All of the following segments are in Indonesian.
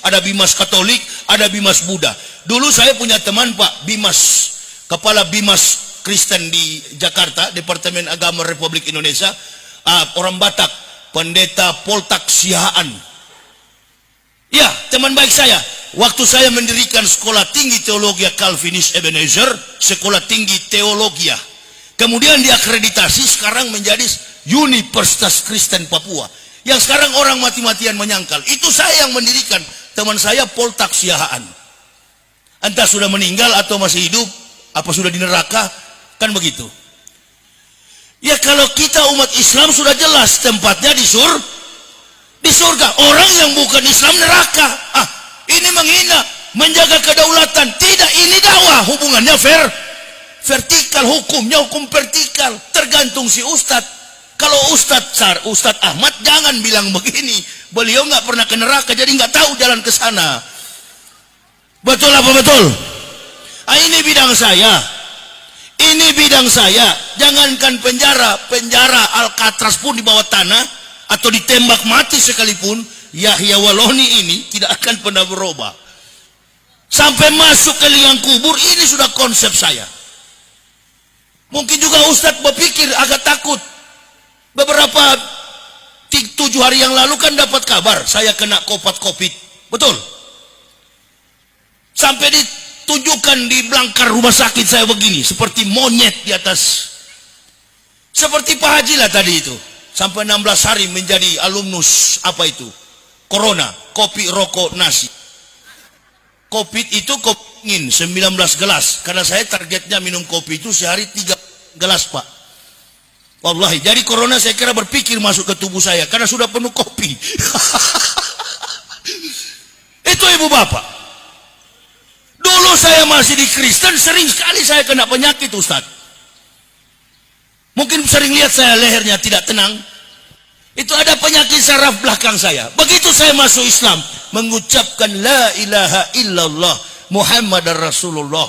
ada Bimas Katolik, ada Bimas Buddha. Dulu saya punya teman Pak Bimas, kepala Bimas Kristen di Jakarta, Departemen Agama Republik Indonesia, orang Batak, Pendeta Poltak Sihaan. Ya, teman baik saya. Waktu saya mendirikan Sekolah Tinggi Teologi Calvinis Ebenezer, Sekolah Tinggi Teologia, kemudian diakreditasi sekarang menjadi Universitas Kristen Papua, yang sekarang orang mati-matian menyangkal. Itu saya yang mendirikan, teman saya Poltak Sihaan. Entah sudah meninggal atau masih hidup, apa sudah di neraka, kan begitu. Ya kalau kita umat Islam sudah jelas tempatnya di surga. Orang yang bukan Islam neraka. Ini menghina, menjaga kedaulatan. Tidak, ini dakwah. Hubungannya vertikal, hukumnya hukum vertikal. Tergantung si ustadz. Kalau Ustadz Ahmad jangan bilang begini. Beliau nggak pernah ke neraka, jadi nggak tahu jalan ke sana. Betul apa betul? Ini bidang saya. Ini bidang saya. Jangankan penjara Alcatraz pun di bawah tanah atau ditembak mati sekalipun, Yahya Waloni ini tidak akan pernah berubah. Sampai masuk ke liang kubur, ini sudah konsep saya. Mungkin juga Ustadz berpikir agak takut. Beberapa 7 hari yang lalu kan dapat kabar saya kena COVID. Betul? Sampai ditunjukkan di belangkar rumah sakit saya begini, seperti monyet di atas. Seperti Pak Haji lah tadi itu. Sampai 16 hari menjadi alumnus apa itu? Corona, kopi, rokok, nasi. COVID itu kopi dingin 19 gelas. Karena saya targetnya minum kopi itu sehari 3 gelas Pak. Wallahi, jadi corona saya kira berpikir masuk ke tubuh saya karena sudah penuh kopi. Itu ibu bapak. Dulu saya masih di Kristen, sering sekali saya kena penyakit Ustaz. Mungkin sering lihat saya lehernya tidak tenang. Itu ada penyakit saraf belakang saya. Begitu saya masuk Islam, mengucapkan la ilaha illallah Muhammadar Rasulullah,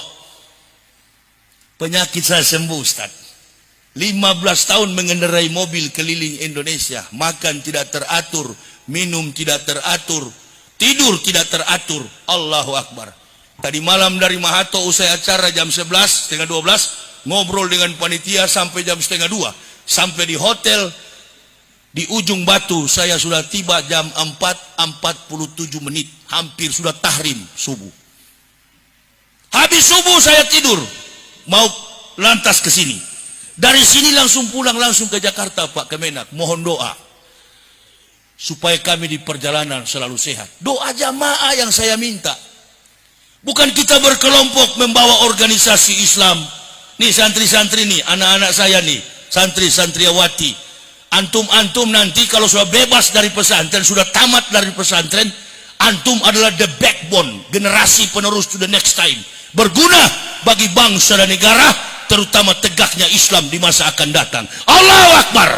penyakit saya sembuh Ustaz. 15 tahun mengendarai mobil keliling Indonesia, makan tidak teratur, minum tidak teratur, tidur tidak teratur. Allahu Akbar. Tadi malam dari Mahato usai acara jam 11, setengah 12, ngobrol dengan panitia sampai jam setengah 2. Sampai di hotel di Ujung Batu saya sudah tiba jam 4.47 menit, hampir sudah tahrim subuh. Habis subuh saya tidur, mau lantas ke sini. Dari sini langsung pulang langsung ke Jakarta Pak Kemenak. Mohon doa supaya kami di perjalanan selalu sehat. Doa jamaah yang saya minta. Bukan kita berkelompok membawa organisasi Islam. Nih santri-santri nih, anak-anak saya nih, santri-santriawati. Antum-antum nanti kalau sudah bebas dari pesantren, sudah tamat dari pesantren, antum adalah the backbone, generasi penerus to the next time. Berguna bagi bangsa dan negara, terutama tegaknya Islam di masa akan datang. Allahu Akbar.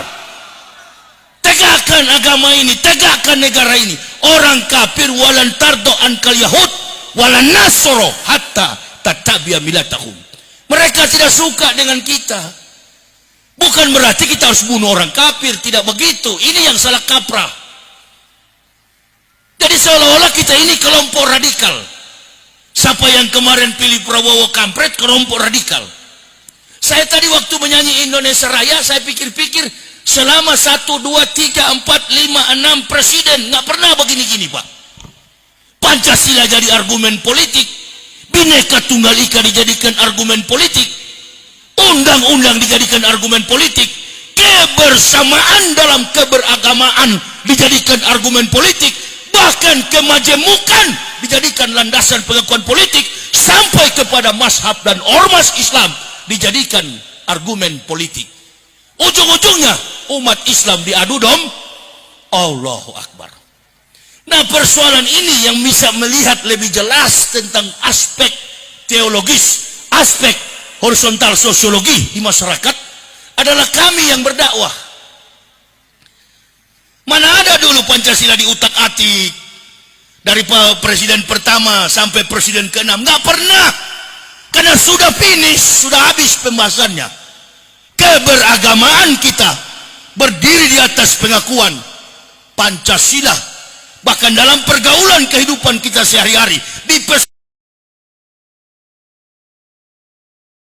Tegakkan agama ini, tegakkan negara ini. Orang kafir walan tardo ankal yahud walan nasoro hatta tatabia milatahum. Mereka tidak suka dengan kita. Bukan berarti kita harus bunuh orang kafir, tidak begitu. Ini yang salah kaprah. Jadi seolah-olah kita ini kelompok radikal. Siapa yang kemarin pilih Prabowo kampret, kelompok radikal. Saya tadi waktu menyanyi Indonesia Raya, saya pikir-pikir selama 1, 2, 3, 4, 5, 6 presiden nggak pernah begini-gini Pak. Pancasila jadi argumen politik, Bhinneka Tunggal Ika dijadikan argumen politik, undang-undang dijadikan argumen politik, kebersamaan dalam keberagamaan dijadikan argumen politik, bahkan kemajemukan dijadikan landasan pengakuan politik, sampai kepada mazhab dan ormas Islam dijadikan argumen politik. Ujung-ujungnya umat Islam diadu Allahu Akbar. Nah, persoalan ini yang bisa melihat lebih jelas tentang aspek teologis, aspek horizontal sosiologi di masyarakat adalah kami yang berdakwah. Mana ada dulu Pancasila diutak-atik dari presiden pertama sampai presiden ke-6, nggak pernah. Karena sudah finish, sudah habis pembahasannya. Keberagamaan kita berdiri di atas pengakuan Pancasila bahkan dalam pergaulan kehidupan kita sehari-hari di